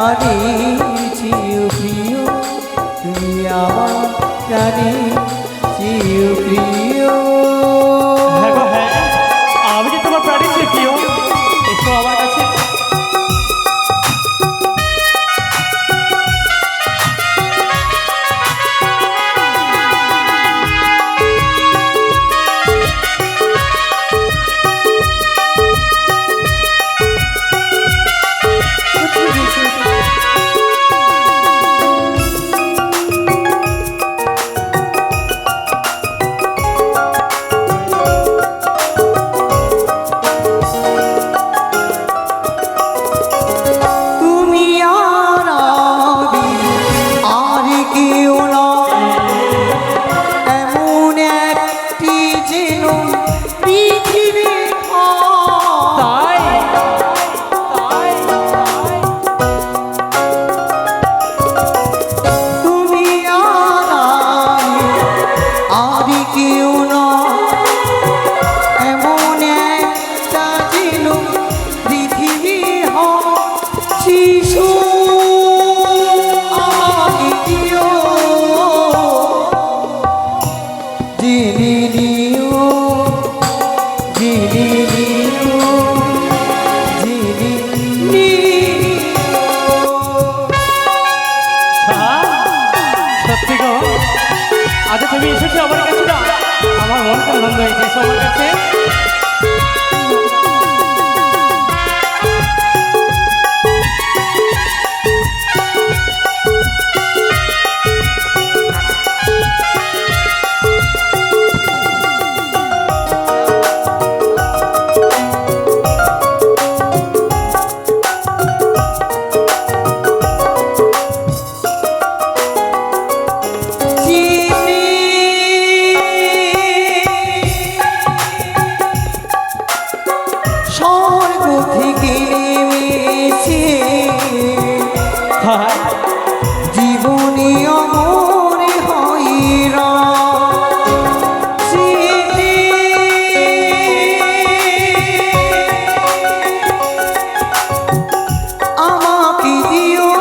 প্রাণীর চেয়েও প্রিয়, তুমি আমার প্রাণীর চেয়েও প্রিয়। হ্যাঁ গো হ্যাঁ, আমি যে তোমার প্রাণীর চেয়ে প্রিয়। এসো আমার কাছে। আচ্ছা তুমি এসেছো আমার কাছে না, আমার মন কেন বন্ধ হয়েছে। এসো আমার কাছে। জীবনী অমর হইরা আমাকে দিও,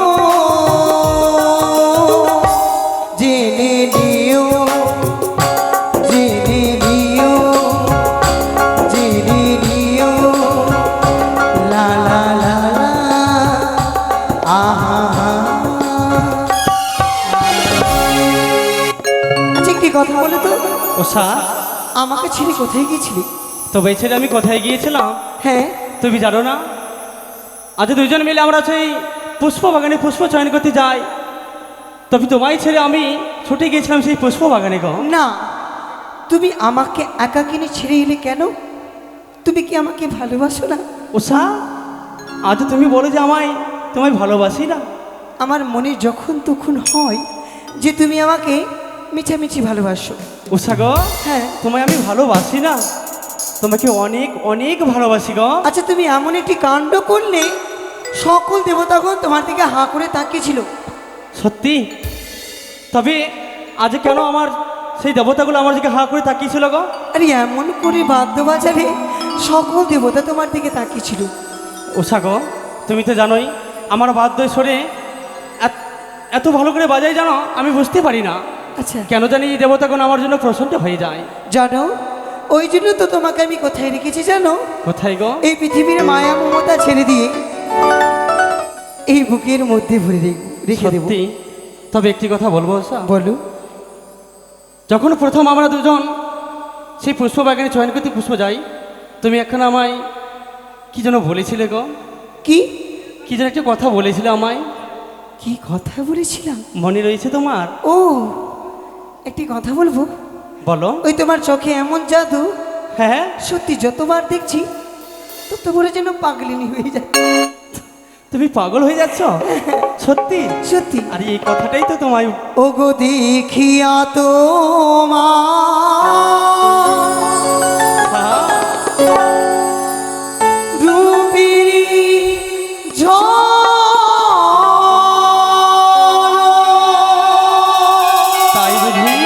জেনে দিও, জেনে দিও, জেনে দিও, লা লা লা লা, আহা। কথা বলে তো ওষা, আমাকে ছেড়ে কোথায় গিয়েছিলি? তবে ছেড়ে আমি কোথায় গিয়েছিলাম? হ্যাঁ তুমি জানো না, আজ দুইজন মিলে আমরা সেই পুষ্প বাগানে পুষ্প চয়ন করতে যাই। তবে তোমায় ছেড়ে আমি ছুটে গিয়েছিলাম সেই পুষ্প বাগানে গো। না, তুমি আমাকে একা কিনে ছেড়ে এলে কেন? তুমি কি আমাকে ভালোবাসো না? ওষা, আজ তুমি বলো যে তোমায় ভালোবাসি না। আমার মনে যখন তখন হয় যে তুমি আমাকে মিছামিছি ভালোবাসো। উষা গো, হ্যাঁ তোমায় আমি ভালোবাসি না, তোমাকে অনেক অনেক ভালোবাসি গো। আচ্ছা, তুমি এমন একটি কাণ্ড করলে সকল দেবতাগণ তোমার দিকে হাঁ করে তাকিয়েছিল। সত্যি? তবে আজ কেন আমার সেই দেবতাগুলো আমার দিকে হাঁ করে তাকিয়েছিল গো? আরে এমন করে বাদ্য বাজারে সকল দেবতা তোমার দিকে তাকিয়েছিল। উষা গো, তুমি তো জানোই আমার বাদ্য সরে এত ভালো করে বাজাই, জানো আমি বুঝতে পারি না। আচ্ছা, কেন জানি এই দেবতাগণ আমার জন্য প্রসন্ন হয়ে যায়। জানো, ওই জন্য তো তোমাকে আমি কোথায় রেখেছি জানো? কোথায় গো? এই পৃথিবীর মায়া মমতা ছেড়ে দিয়ে এই বুকের মধ্যে ভরে রেখে দেব। তবে একটি কথা বলবো উষা। বলো। যখন প্রথম আমরা দুজন সেই পুষ্প বাগানে চয়ন করতে পুষ্প যাই, তুমি এখন আমায় কি যেন বলেছিলে গো? কি কি যেন একটা কথা বলেছিলে আমায়। কি কথা বলেছিলাম মনে রয়েছে তোমার? ও, একটি কথা বলবো। বলো। ওই তোমার চোখে এমন জাদু, হ্যাঁ সত্যি যতবার দেখছি ততবারে যেন পাগলিনী হয়ে যায়। তুমি পাগল হয়ে যাচ্ছ? সত্যি? সত্যি। আর এই কথাটাই তো তোমায়। ও গো দেখিয়া তোমার রূপের তাই বুঝি?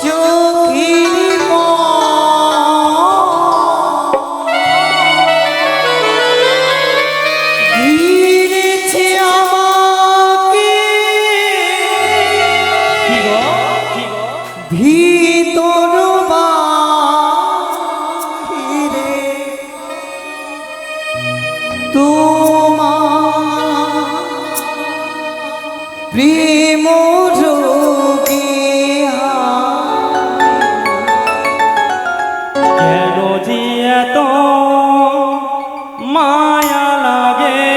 চোখের কি গো কি গো ভিতর বাহিরে তোমার প্রেম যোগে কেন যে এত মায়া লাগে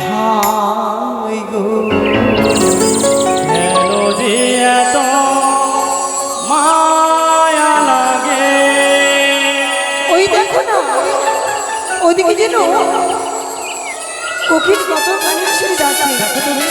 হায় গো কেন যে এত মায়া লাগে ওই দেখো না ওদিকে যেন কোকিল কত গানের সুরে যাচ্ছে দেখো তুমি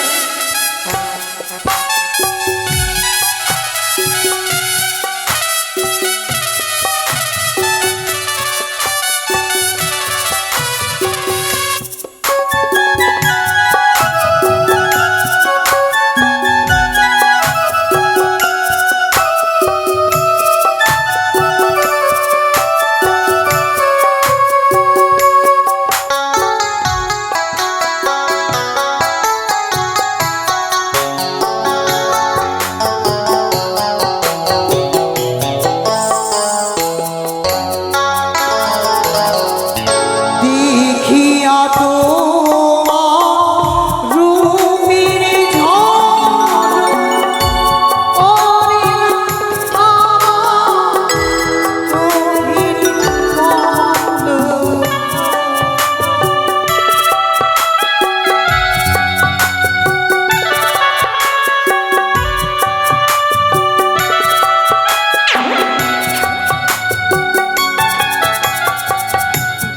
দেখিয়া তোমার রূপের ঝলক ওরে আমার চোখের পলক।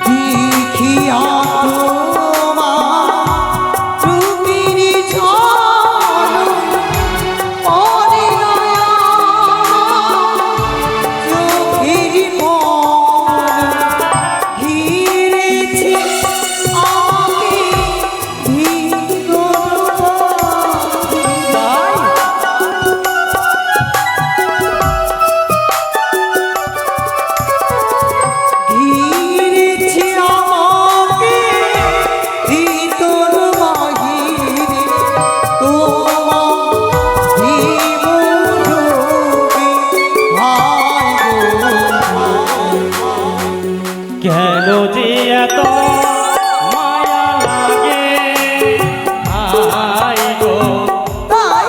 দেখিয়া তোমার রূপের ঝলক ওরে চোখের পলক ঘিরেছে আমাকে ভিতর তাই ঘিরেছে আমাকে ভিতর বাহিরে তোমার প্রেম যোগে হায় গো কেন যে এত মায়া লাগে হায় গো তাই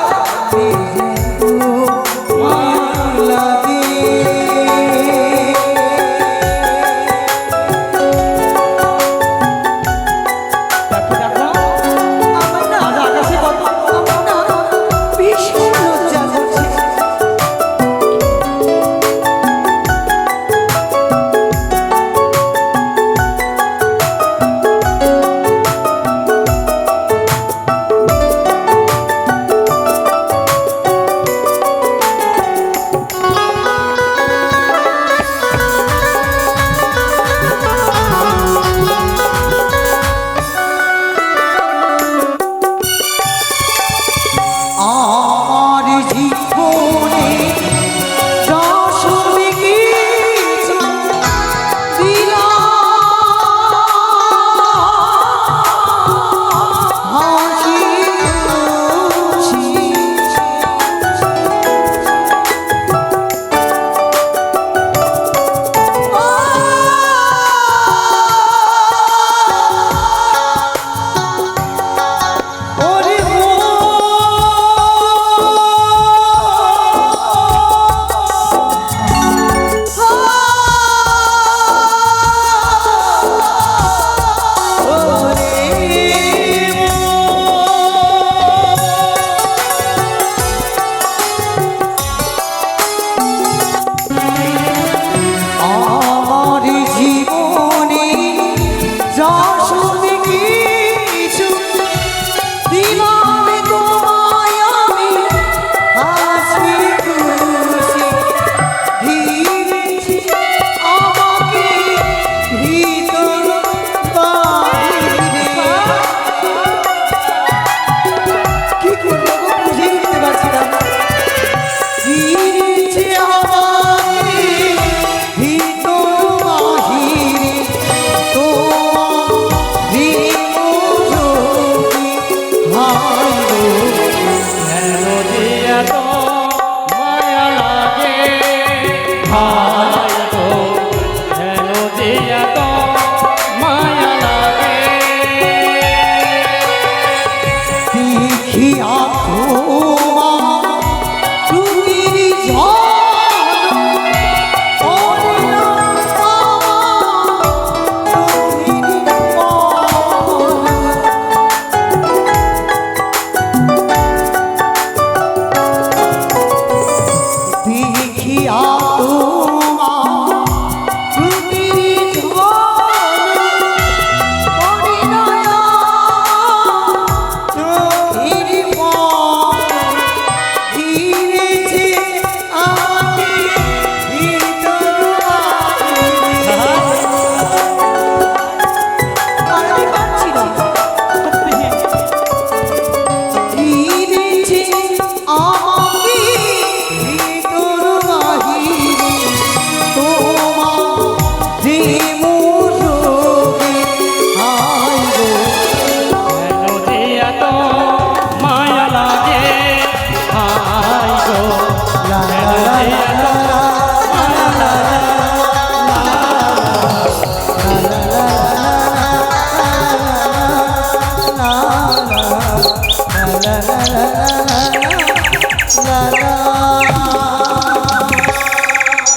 মায়া লাগে দেখো দেখো আমার না আজ আকাশে কত আমার না ভীষণ লজ্জা করছে।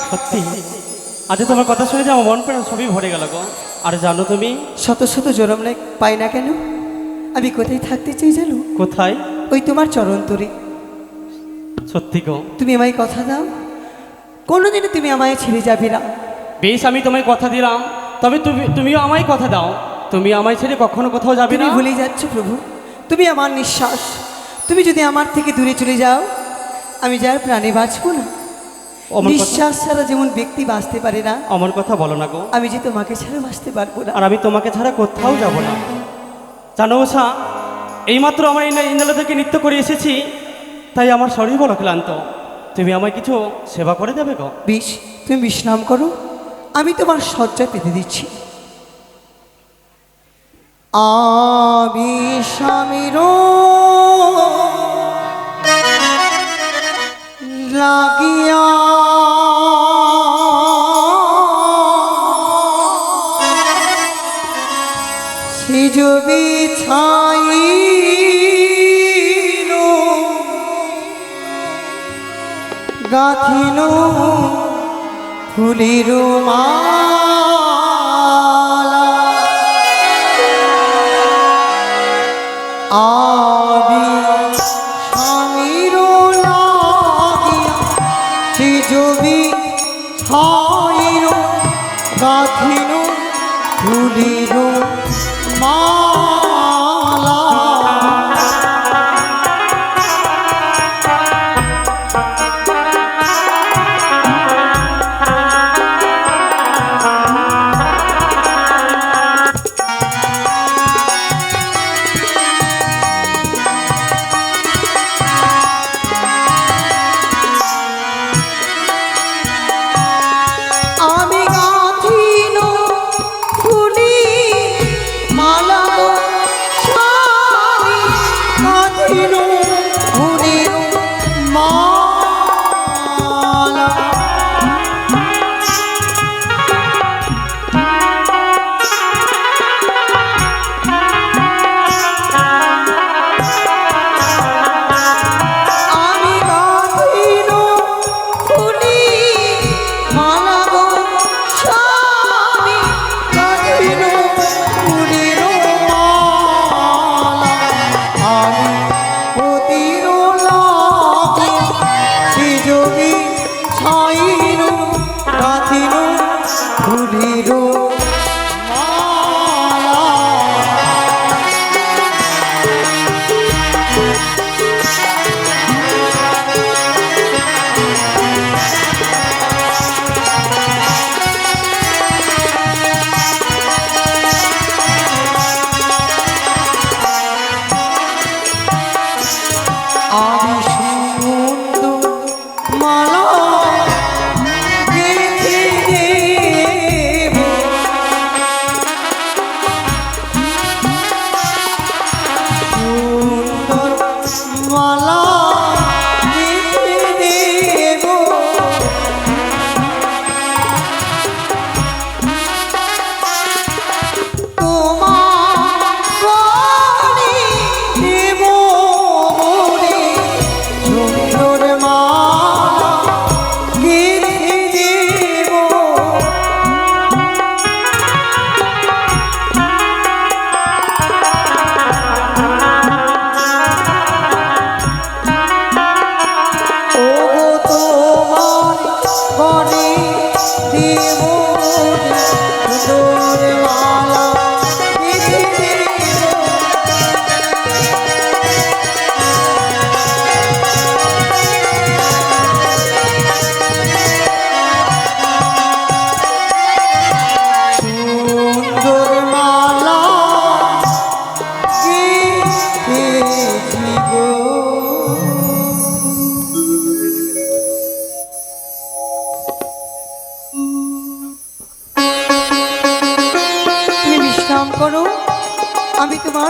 সত্যি আজ তোমার কথা শুনে যে আমার মন প্রাণ সবই ভরে গেল গো। আর জানো তুমি শত শত জনম না পাই না কেন, আমি কোথায় থাকতে চাই জানো? কোথায়? ওই তোমার চরণ তরি। সত্যি গো, তুমি আমায় কথা দাও, কোনোদিনও তুমি আমায় ছেড়ে যাবে না। বেশ, আমি তোমায় কথা দিলাম, তবে তুমিও আমায় কথা দাও, তুমি আমায় ছেড়ে কখনো কোথাও যাবে না। তুমি ভুলে যাচ্ছ প্রভু, তুমি আমার নিঃশ্বাস। তুমি যদি আমার থেকে দূরে চলে যাও, আমি যার প্রাণে বাঁচবো না। নিঃশ্বাস ছাড়া যেমন ব্যক্তি বাঁচতে পারে না, আমার কথা বলো না গো। আমি যে তোমাকে ছাড়া বাঁচতে পারবো না। আর আমি তোমাকে ছাড়া কোথাও যাব না। জানো উষা, এইমাত্র আমার ইন্দ্রালয় থেকে নৃত্য করে এসেছি, তাই আমার শরীর বলো ক্লান্ত। তুমি আমায় কিছু সেবা করে দেবে গো? বেশ, তুমি বিশ্রাম করো, আমি তোমার শয্যা পেতে দিচ্ছি। আমি স্বামীর লাগিয়া সিজ বিছাই গাথিল ফুলের মালা, আমি স্বামীর লাগিয়া সিজবি ছাইল গাথিল ফুলের মালা। আমি গাথিল ফুলের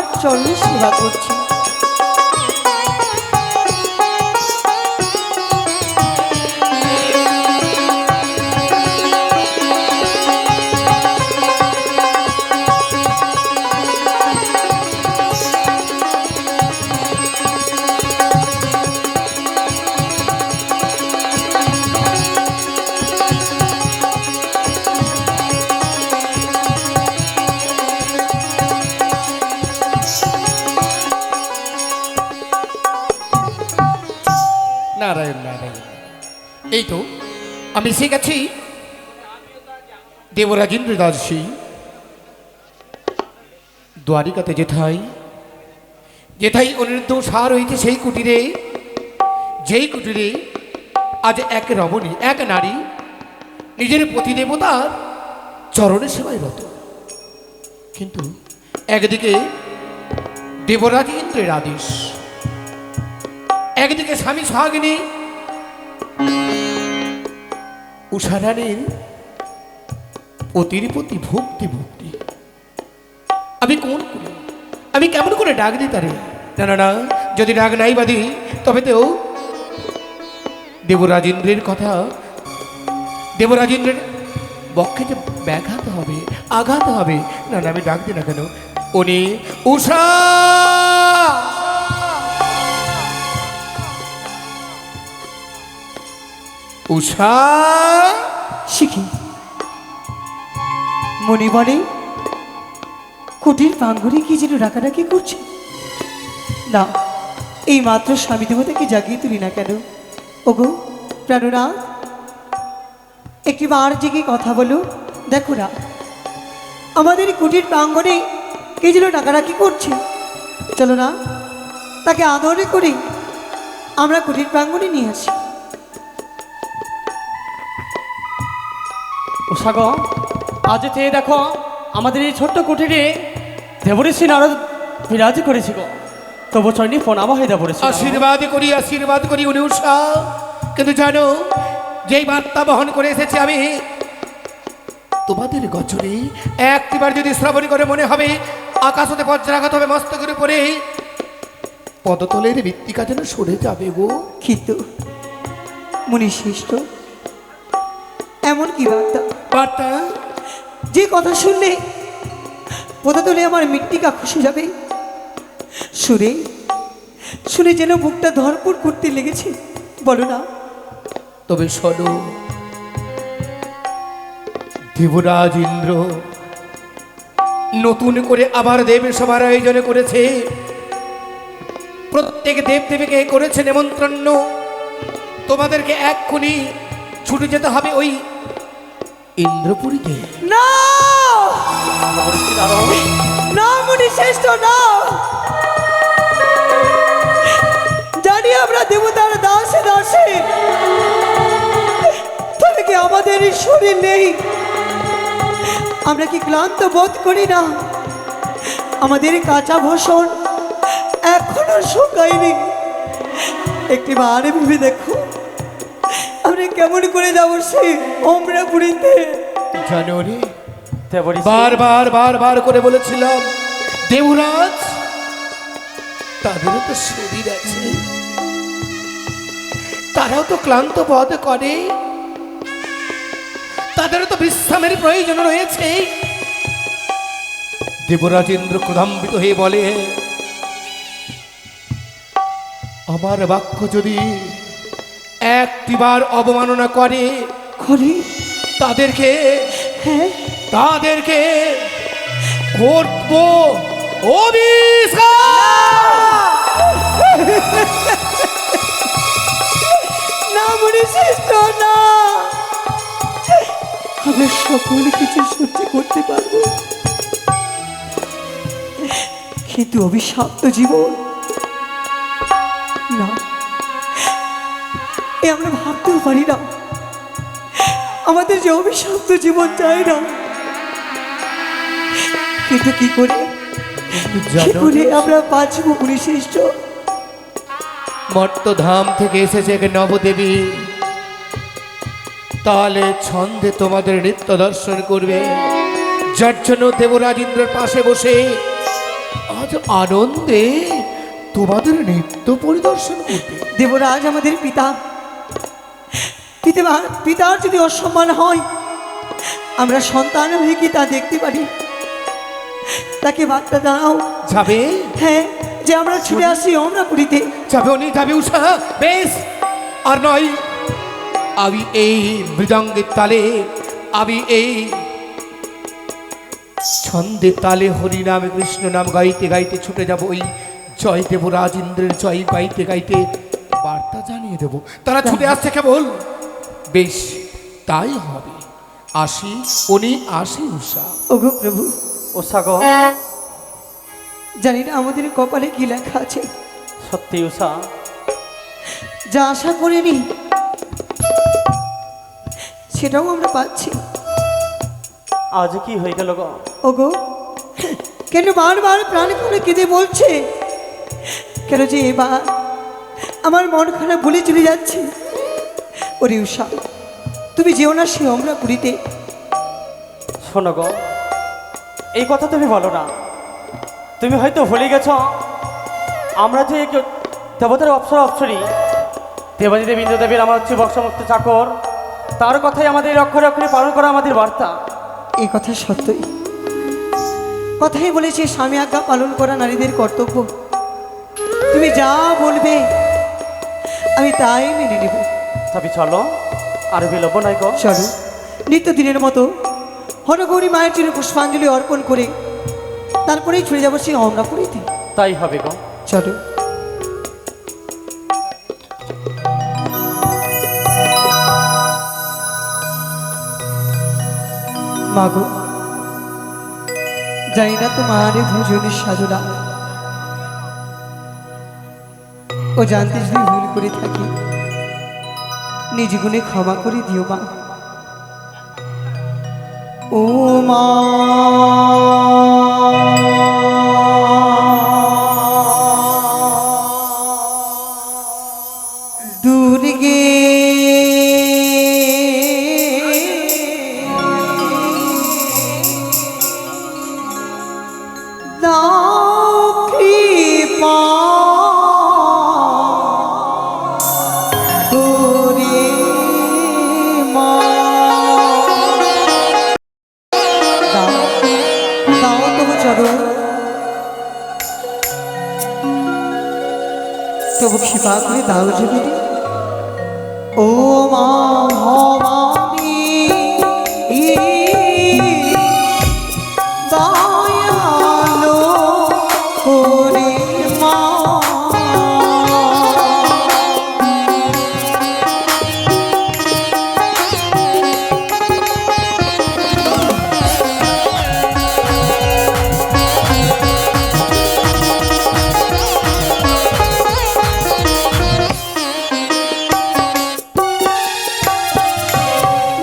তোমার চরণে সেবা করছি। নারায়ণ নারায়ণ। এই তো আমি এসে গেছি দেবরাজেন্দ্র দাসী দ্বারিকাতে যেথাই যেথাই অনিরুদ্ধ সার হইতে সেই কুটিরে, যেই কুটিরে আজ এক রমণী, এক নারী নিজের প্রতিদেবতার চরণে সেবায় রত। কিন্তু একদিকে দেবরাজেন্দ্রের আদেশ, একদিকে স্বামী সোহাগিনী উষারানীর পতির প্রতি ভক্তি ভক্তি। আমি কেমন করে ডাক দিই তারে? না না না, যদি ডাক নাই বাদি তবে তো দেবরাজেন্দ্রের কথা, দেবরাজেন্দ্রের বক্ষে যে ব্যাঘাত হবে, আঘাত হবে। না না, আমি ডাক দিই না কেন? উনি উষা, উষা। শিখি মনে বলে কুটির পাঙ্গুরে কি যেন ডাকাডাকি করছে। না, এই মাত্র স্বামী দেবতাকে জাগিয়ে তুলি না কেন? ওগো প্রাণনাথ, একটি বার জেগে কথা বলো। দেখো না, আমাদের কুটির প্রাঙ্গণে কে যেন ডাকাডাকি করছে। চলো না, তাকে আদরে করে আমরা কুটির প্রাঙ্গণে নিয়ে আসি। উষাগ, আজ চেয়ে দেখো আমাদের এই ছোট্ট কুটিরে দেবঋষি নারদ বিরাজ করেছিল। তবু চণ্ডী প্রণামা হয়ে দেবঋষি। আশীর্বাদ করি উনি উষা। কিন্তু জানো, যেই বার্তা বহন করে এসেছি আমি, তোমাদের গজরে একটিবার যদি শ্রবণ করে মনে হবে আকাশ হতে বজ্রাঘাত হবে মস্তকের উপরে, পদতলের মৃত্তিকা যেন সরে যাবে গো। কিন্তু মুনি শ্রেষ্ঠ, এমন কি বার্তা? বার্তা যে কথা শুনলে পদতলে আমার মৃত্তিকা খসে যাবে, শুনে শুনে যেন বুকটা ধরপড় করতে লেগেছে। বলো না। তবে শোনো, দেবরাজ ইন্দ্র নতুন করে আবার দেব সভার আয়োজন করেছে। প্রত্যেক দেবদেবীকে করেছে নেমন্ত্রণ। তোমাদেরকে এক্ষুনি ছুটে যেতে হবে ওই ইন্দ্রপুরীতে। না না মুনি শ্রেষ্ঠ, না। জানি আমরা দেবতার দাসে দাসে, তবে কি আমাদের এই শরীর নেই? আমরা কি ক্লান্ত বোধ করি না? আমাদের কাঁচা ভূষণ এখনো শুকায়নি। একটি বার ভেবে দেখো, আমরা কেমন করে যাবো সে অমরাপুরীতে? জানো রে, দেবঋষি বার করে বলেছিলাম, দেবরাজ তাদেরও তো শরীর আছে, তারাও তো ক্লান্ত বোধ করে, তাদেরও তো বিশ্রামের প্রয়োজন রয়েছে। দেবরাজেন্দ্র ক্রোধান্বিত হয়ে বলে, আমার বাক্য যদি একটিবার অবমাননা করে তাদেরকে হ্যাঁ, তাদেরকে করব অভিশাপ। না মনে শ্রেষ্ঠ, না। আমরা সকল কিছু সহ্য করতে পারবো, কিন্তু অভিশপ্ত জীবন না, এ আমরা ভাবতেও পারি না। আমাদের যে অভিশপ্ত জীবন চাই না, কিন্তু কি করে আমরা বাঁচবো মুনি শ্রেষ্ঠ? মর্তধাম থেকে এসেছে এক নবদেবী, তাহলে ছন্দে তোমাদের নৃত্য দর্শন করবে, যার জন্য দেবরাজেন্দ্রের পাশে বসে আজ আনন্দে তোমাদের নৃত্য পরিদর্শন করবে। দেবরাজ আমাদের পিতা, পিতার যদি অসম্মান হয়, আমরা সন্তান হয়ে কি তা দেখতে পারি? তাকে বার্তা দাও। যাবে? হ্যাঁ, যে আমরা ছুটে আসি অমরাপুরীতে। যাবে উনি, যাবে উষা। বেশ, আর নয়, আমি এই মৃদঙ্গের তালে, আমি এই ছন্দের তালে হরি নাম কৃষ্ণ নাম গাইতে গাইতে ছুটে যাব ওই জয় দেবরাজ ইন্দ্রের জয় গাইতে গাইতে বার্তা জানিয়ে দেব তারা ছুটে আসছে কেবল। বেশ, তাই হবে। আসি উনি, আসি উষা। ওগো প্রভু, উষা গো, জানি না আমাদের কপালে কি লেখা আছে। সত্যি উষা, যা আশা করিনি সেটাও আমরা পাচ্ছি। আজ কি হয়ে গেল গো? ওগো, কেন বারবার প্রাণ করে কেঁদে বলছে? কেন যে এবার আমার মন খারাপ ভুলে চলে যাচ্ছে? ওরে উষা, তুমি যেও না সে অমরাপুরীতে। শোনো গো, এই কথা তুমি বলো না। তুমি হয়তো ভুলে গেছ আমরা যে দেবতার অপ্সরী দেবাদিদেব ইন্দ্রদেবীর আমার হচ্ছে বক্সমুক্ত চাকর, তার কথাই আমাদের অক্ষরে অক্ষরে পালন করা আমাদের বার্তা। এই কথা সত্যই, কথাই বলেছে স্বামী আজ্ঞা পালন করা নারীদের কর্তব্য। তুমি যা বলবে আমি তাই মেনে নেব। তবে চলো, আর বিলম্ব নাই গো। চলো, নিত্যদিনের মতো হরগৌরী মায়ের জন্য পুষ্পাঞ্জলি অর্পণ করে তারপরেই ছুটে যাবো সেই অমরাপুরীতে। তাই হবে গো, চলো। মাগো, জানি না তোমার ভোজনের সাজনা, ও জানতে যদি ভুল করে থাকি নিজ গুণে ক্ষমা করে দিও মা। ও মা, দুর্গে দাও কৃপা করে মা। দাও, দাও তবু চরণ, তবু কৃপা করে দাও যদি। ও মা ভবানী, দয়ালো করে মা।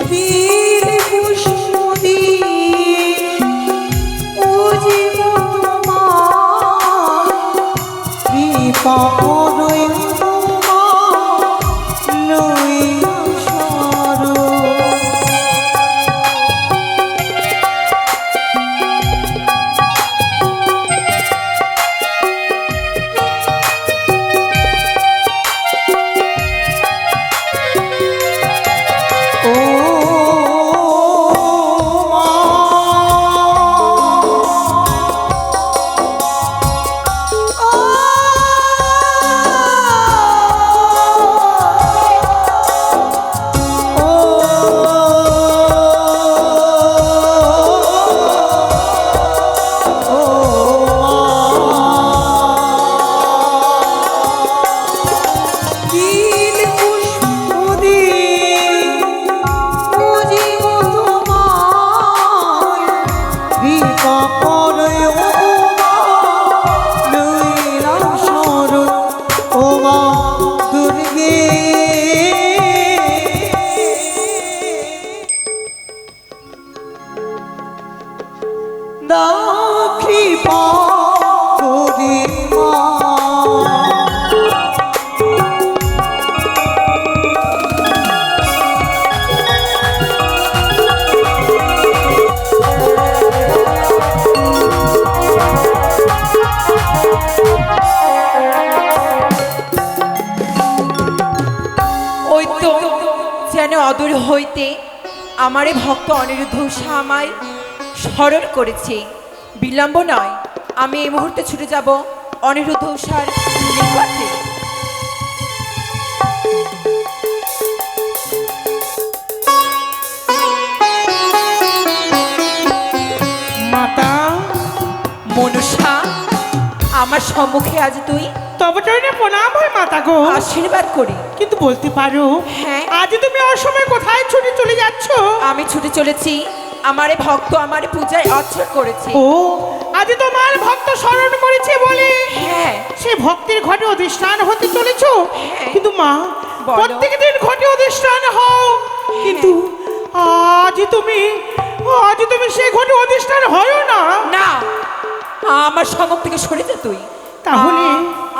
বীর পুষ্প দিয়ে ও জীবন তোমার কৃপা করো মা, লইয়া সরো। ও মা, নীল পুষ্প দিয়ে ও জীবন তোমায় কৃপা করো মা, লইলাম শরণ। ও মা দুর্গে, দাও কৃপা করে মা। যেন অদূর হইতে আমারে ভক্ত অনিরুদ্ধ উষা আমায় স্মরণ করেছে। বিলম্ব নয়, আমি এই মুহূর্তে ছুটে যাব অনিরুদ্ধ উষার নিকটে। মাতা, মনুষা, আমার সম্মুখে আজ তুই তবে চরণে প্রণাম হয় মাতা গো। আশীর্বাদ করি। কিন্তু বলতে পারো, হ্যাঁ। আজ তুমি অসময়ে কোথায় ছুটে চলে যাচ্ছ? আমি ছুটে চলেছি, আমারে ভক্ত আমারে পূজায় অর্চন করেছে। ও, আজ তোমার ভক্ত স্মরণ করেছে বলে হ্যাঁ, সে ভক্তির ঘটে অধিষ্ঠান হতে চলেছ। হ্যাঁ। কিন্তু মা, বলো। প্রত্যেক দিন ঘটে অধিষ্ঠান হও, কিন্তু আজ তুমি সেই ঘটে অধিষ্ঠান হয় না। না, আমার সম্মুখ থেকে সরে যা তুই। তাহলে?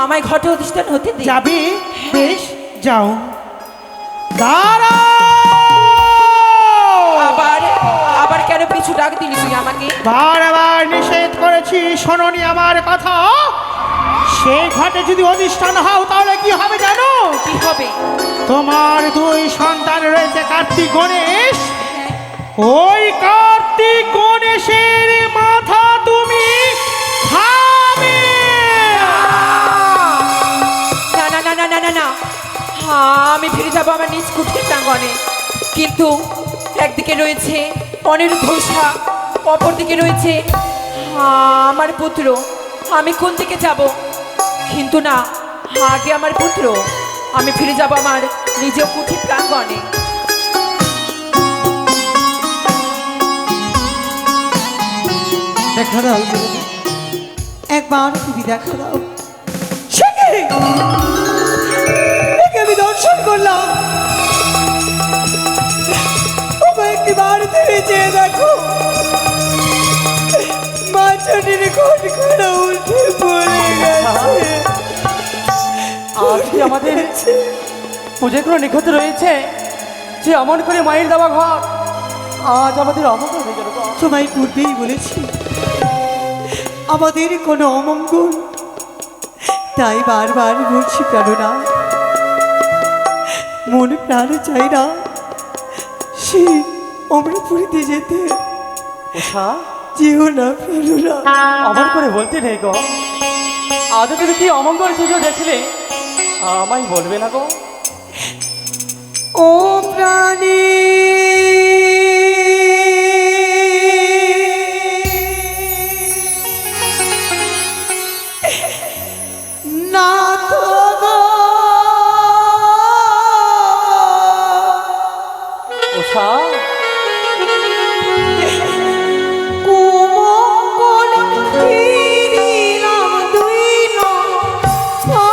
আমায় ঘটে অধিষ্ঠান হতে দে। যাবে? বেশ, যাও। দাঁড়াও! আবার আবার কেন পিছু ডাক দিলি তুই আমাকে? বারবার নিষেধ করেছি, শোনোনি আমার কথা। সেই ঘাটে যদি অধিষ্ঠান হও তাহলে কি হবে জানো? কি হবে? তোমার দুই সন্তান রয়েছে, কার্তিক গণেশ। ওই কার্তিক গণেশের মাথা তুমি খাবে। না না না না না না না, আমি ফিরে যাবো আমার নিজ কুঠির প্রাঙ্গণে। কিন্তু একদিকে রয়েছে অনিরুদ্ধ উষা, অপরদিকে রয়েছে আমার পুত্র। আমি কোন দিকে যাব? কিন্তু না, আগে আমার পুত্র। আমি ফিরে যাব আমার নিজ কুঠির প্রাঙ্গণে। দেখা দাও, একবার তুমি দেখা দাও। সে কে? একে আমি দর্শন করলাম। একবার তুমি চেয়ে দেখো, মাছটির ঘট করে উঠে পড়ে গেছে। আজ কি আমাদের পুজোর কোনো নিখুঁত রয়েছে যে অমন করে মায়ের দেওয়া ঘর আজ আমাদের অমঙ্গল হয়ে গেল গো। তোমায় পূর্বেই বলেছি আমাদের কোনো অমঙ্গল, তাই বারবার বলছি প্রাণনা, মন প্রাণ চাই না সে অমরপুরীতে যেতে। উষা, যেও না প্রাণনা। অমন করে বলতে নেই গো। আজ তুমি কি অমঙ্গল পুজো দেখলে আমায় বলবে না গো? ও প্রাণী, না তো গো। উষা, কুমঙ্গল ফিরিলাম দুই নয়নে।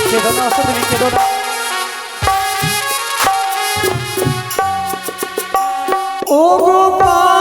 কেঁদো না উষা, তুমি কেঁদো না। ও গোপাল